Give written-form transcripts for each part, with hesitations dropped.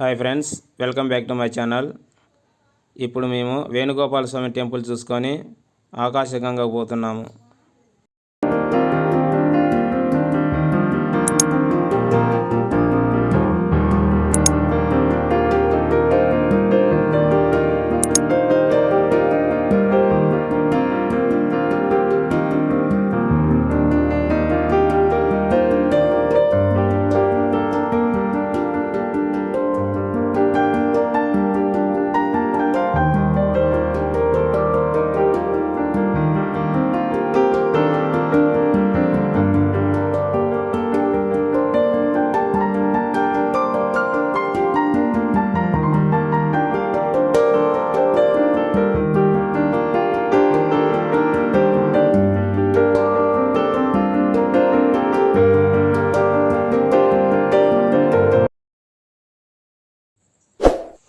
Hi friends, welcome back to my channel. ఇప్పుడు మేము వేణుగోపాల స్వామి temple చూసుకొని ఆకాశగంగకు పోతున్నాము.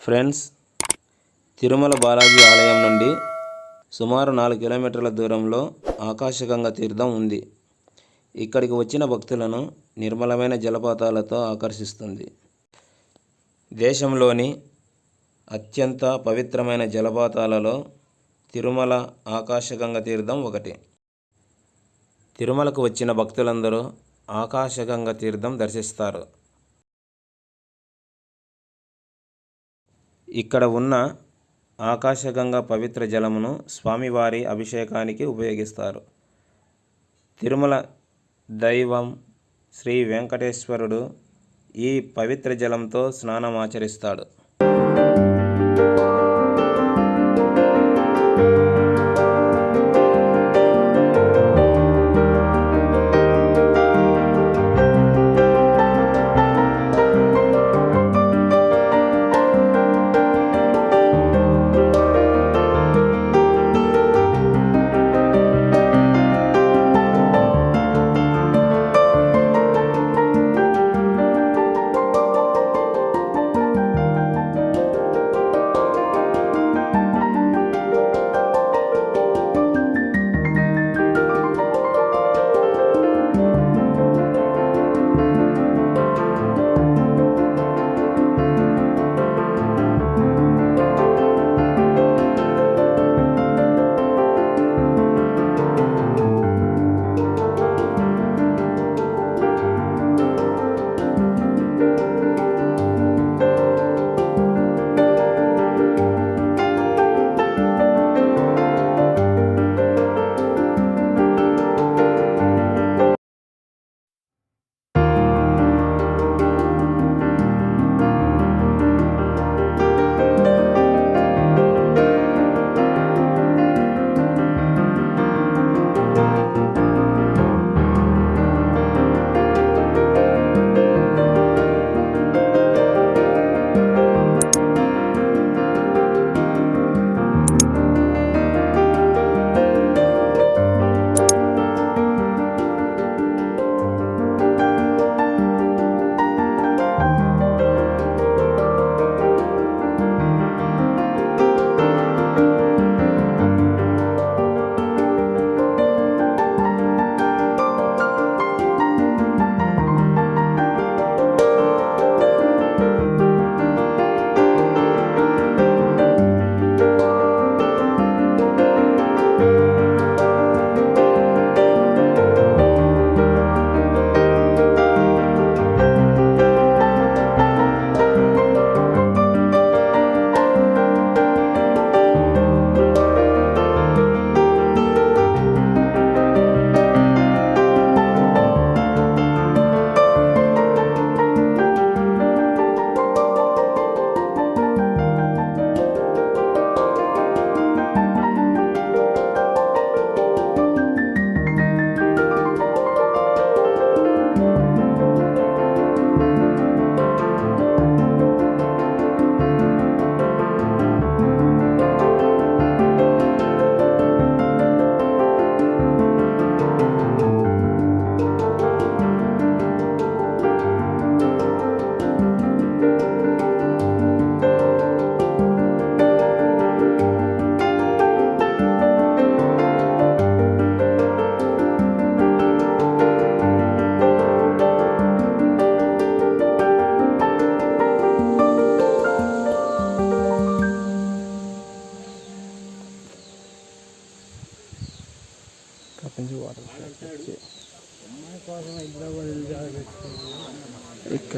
ఫ్రెండ్స్, తిరుమల బాలాజీ ఆలయం నుండి సుమారు 4 కిలోమీటర్ల దూరంలో ఆకాశగంగా తీర్థం ఉంది. ఇక్కడికి వచ్చిన భక్తులను నిర్మలమైన జలపాతాలతో ఆకర్షిస్తుంది. దేశంలోని అత్యంత పవిత్రమైన జలపాతాలలో తిరుమల ఆకాశగంగా తీర్థం ఒకటి. తిరుమలకు వచ్చిన భక్తులందరూ ఆకాశగంగా తీర్థం దర్శిస్తారు. ఇక్కడ ఉన్న ఆకాశగంగా పవిత్ర జలమును స్వామివారి అభిషేకానికి ఉపయోగిస్తారు. తిరుమల దైవం శ్రీ వెంకటేశ్వరుడు ఈ పవిత్ర జలంతో స్నానం ఆచరిస్తాడు.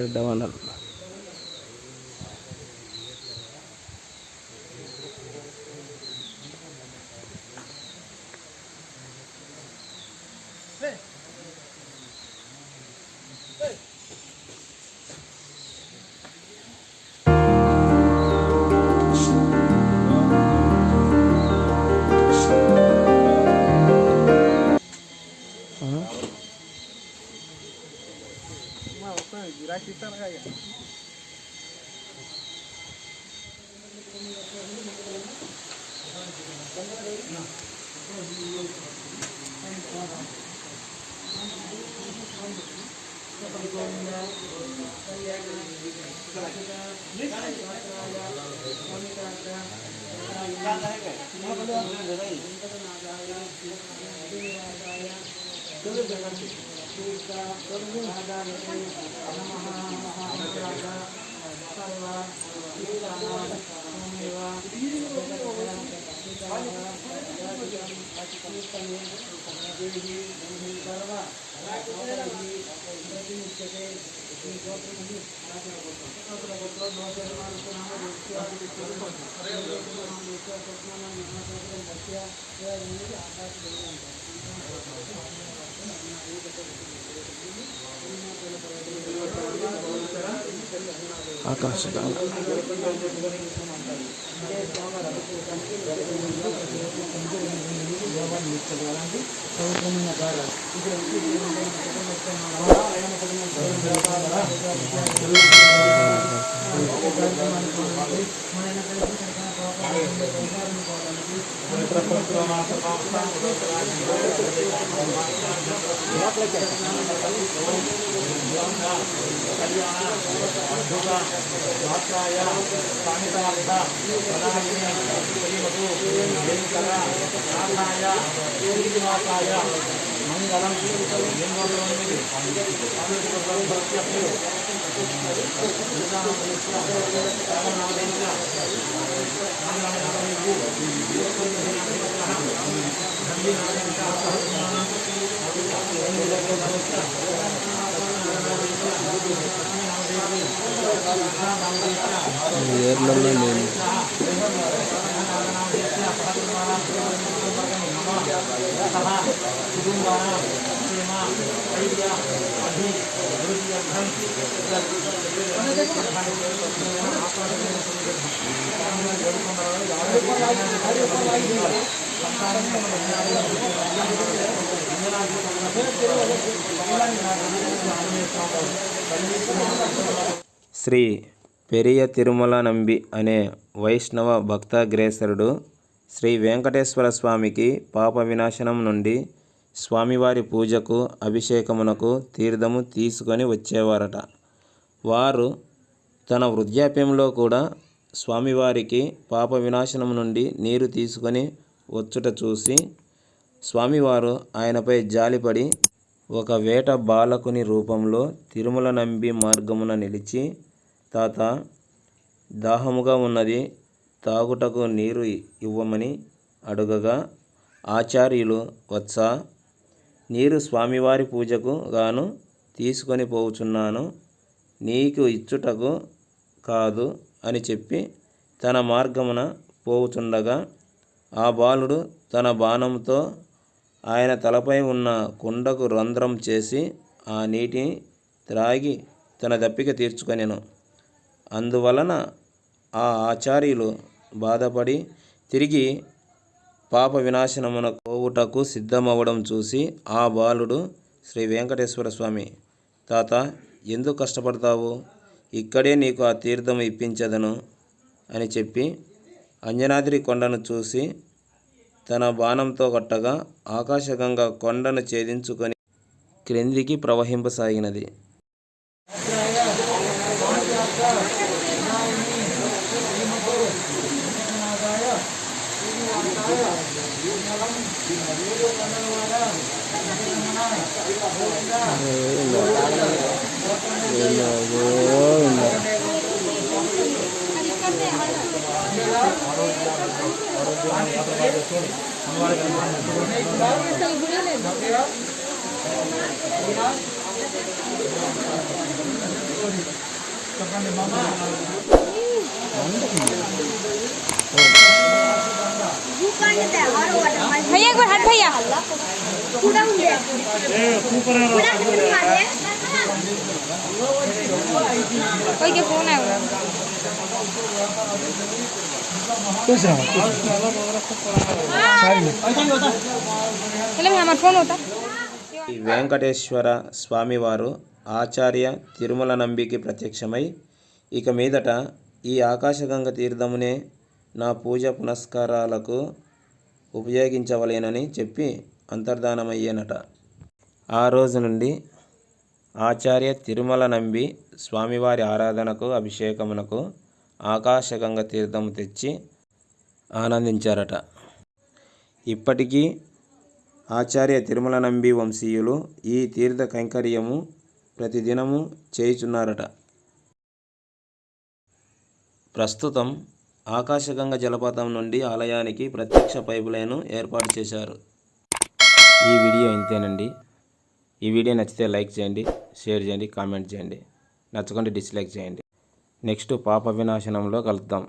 రెడ్ వనల్ Akasha Ganga. శ్రీ పెరియ తిరుమల నంబి అనే వైష్ణవ భక్తాగ్రేసరుడు శ్రీ వెంకటేశ్వర స్వామికి పాప వినాశనం నుండి స్వామివారి పూజకు అభిషేకమునకు తీర్థము తీసుకొని వచ్చేవారట. వారు తన వృద్ధాప్యంలో కూడా స్వామివారికి పాప వినాశనం నుండి నీరు తీసుకొని వచ్చుట చూసి స్వామివారు ఆయనపై జాలిపడి ఒక వేట బాలకుని రూపంలో తిరుమల నంబి మార్గమున నిలిచి, తాత, దాహముగా ఉన్నది, తాగుటకు నీరు ఇవ్వమని అడుగగా, ఆచార్యులు, వత్స, నీరు స్వామివారి పూజకు గాను తీసుకొని పోవుచున్నాను, నీకు ఇచ్చుటకు కాదు అని చెప్పి తన మార్గమున పోవుచుండగా ఆ బాలుడు తన బాణంతో ఆయన తలపై ఉన్న కుండకు రంధ్రం చేసి ఆ నీటిని త్రాగి తన దప్పిక తీర్చుకొనెను. అందువలన ఆ ఆచార్యులు బాధపడి తిరిగి పాప వినాశనమున పోవుటకు సిద్ధమవ్వడం చూసి ఆ బాలుడు, శ్రీ వెంకటేశ్వర స్వామి, తాత, ఎందుకు కష్టపడతావు, ఇక్కడే నీకు ఆ తీర్థం ఇప్పించదను అని చెప్పి అంజనాద్రి కొండను చూసి తన బాణంతో కొట్టగా ఆకాశగంగ కొండను ఛేదించుకొని క్రిందికి ప్రవహింపసాగినది. भैया एक बार हाथ भैया कोई के फोन है हमारा फोन होता వెంకటేశ్వర స్వామివారు ఆచార్య తిరుమల నంబికి ప్రత్యక్షమై ఇక మీదట ఈ ఆకాశగంగ తీర్థమునే నా పూజ పునస్కారాలకు ఉపయోగించవలేనని చెప్పి అంతర్ధానమయ్యేనట. ఆ రోజు నుండి ఆచార్య తిరుమల నంబి స్వామివారి ఆరాధనకు అభిషేకమునకు ఆకాశగంగ తీర్థము తెచ్చి ఆనందించారట. ఇప్పటికీ ఆచార్య తిరుమల నంబి వంశీయులు ఈ తీర్థ కైంకర్యము ప్రతిదినము చేయుచున్నారట. ప్రస్తుతం ఆకాశగంగ జలపాతం నుండి ఆలయానికి ప్రత్యక్ష పైపులైన్ ఏర్పాటు చేశారు. ఈ వీడియో ఇంతేనండి. ఈ వీడియో నచ్చితే లైక్ చేయండి, షేర్ చేయండి, కామెంట్ చేయండి. నచ్చకుంటే డిస్లైక్ చేయండి. నెక్స్ట్ పాప వినాశనంలో కలుద్దాం.